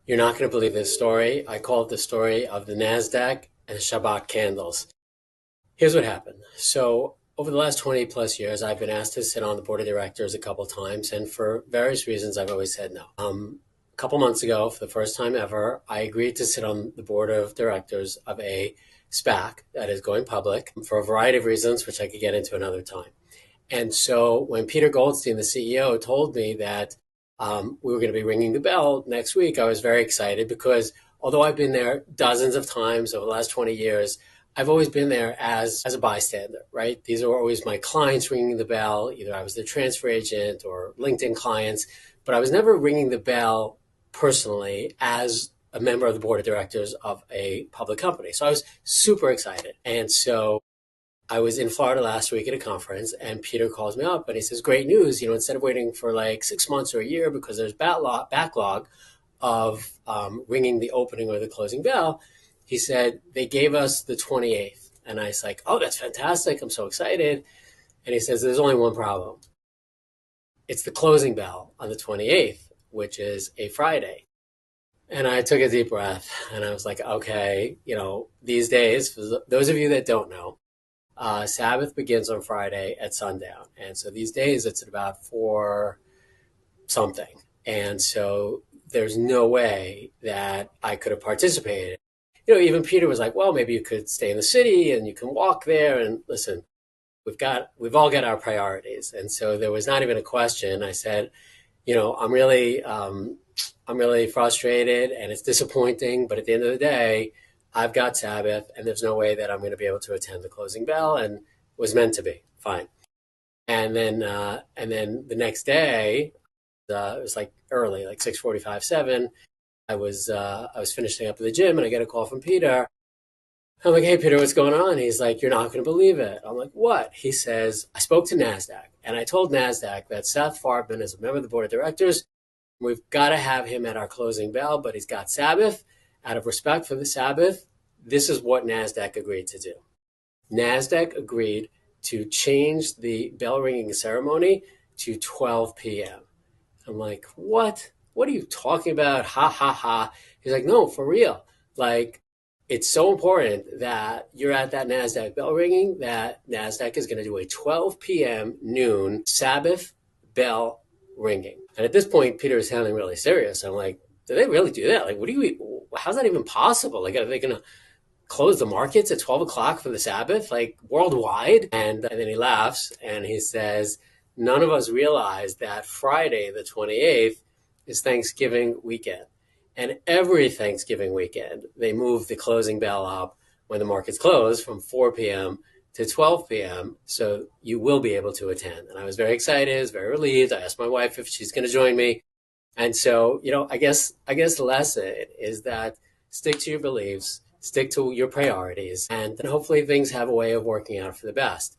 You're not going to believe this story. I call it the story of the NASDAQ and Shabbat candles. Here's what happened. So over the last 20 plus years, I've been asked to sit on the board of directors a couple times. And for various reasons, I've always said no. A couple months ago, for the first time ever, I agreed to sit on the board of directors of a SPAC that is going public for a variety of reasons, which I could get into another time. And so when Peter Goldstein, the CEO, told me that we were going to be ringing the bell next week, I was very excited because although I've been there dozens of times over the last 20 years, I've always been there as a bystander, right? These are always my clients ringing the bell. Either I was their transfer agent or LinkedIn clients, but I was never ringing the bell personally as a member of the board of directors of a public company. So I was super excited. And so I was in Florida last week at a conference, and Peter calls me up and he says, great news, instead of waiting for like 6 months or a year because there's backlog of ringing the opening or the closing bell, he said, they gave us the 28th. And I was like, oh, that's fantastic. I'm so excited. And he says, there's only one problem. It's the closing bell on the 28th, which is a Friday. And I took a deep breath and I was like, okay, these days, for those of you that don't know, Sabbath begins on Friday at sundown. And so these days it's at about 4 something. And so there's no way that I could have participated. Even Peter was like, well, maybe you could stay in the city and you can walk there. And listen, we've all got our priorities. And so there was not even a question. I said, I'm really frustrated and it's disappointing, but at the end of the day, I've got Sabbath and there's no way that I'm going to be able to attend the closing bell, and it was meant to be. Fine. And then the next day, it was like early, like 6:45, 7. I was finishing up at the gym and I get a call from Peter. I'm like, hey, Peter, what's going on? He's like, you're not going to believe it. I'm like, what? He says, I spoke to NASDAQ and I told NASDAQ that Seth Farbman is a member of the board of directors. We've got to have him at our closing bell, but he's got Sabbath. Out of respect for the Sabbath, this is what NASDAQ agreed to do. NASDAQ agreed to change the bell ringing ceremony to 12 p.m. I'm like, what? What are you talking about? Ha, ha, ha. He's like, no, for real. Like, it's so important that you're at that NASDAQ bell ringing that NASDAQ is going to do a 12 p.m. noon Sabbath bell ringing. And at this point, Peter is sounding really serious. I'm like, do they really do that? Like, how's that even possible? Like, are they going to close the markets at 12 o'clock for the Sabbath, like worldwide? And then he laughs and he says, none of us realized that Friday, the 28th, is Thanksgiving weekend. And every Thanksgiving weekend, they move the closing bell up when the markets close from 4 p.m. to 12 p.m. So you will be able to attend. And I was very excited, I was very relieved. I asked my wife if she's going to join me. And so, I guess the lesson is that stick to your beliefs, stick to your priorities, and hopefully things have a way of working out for the best.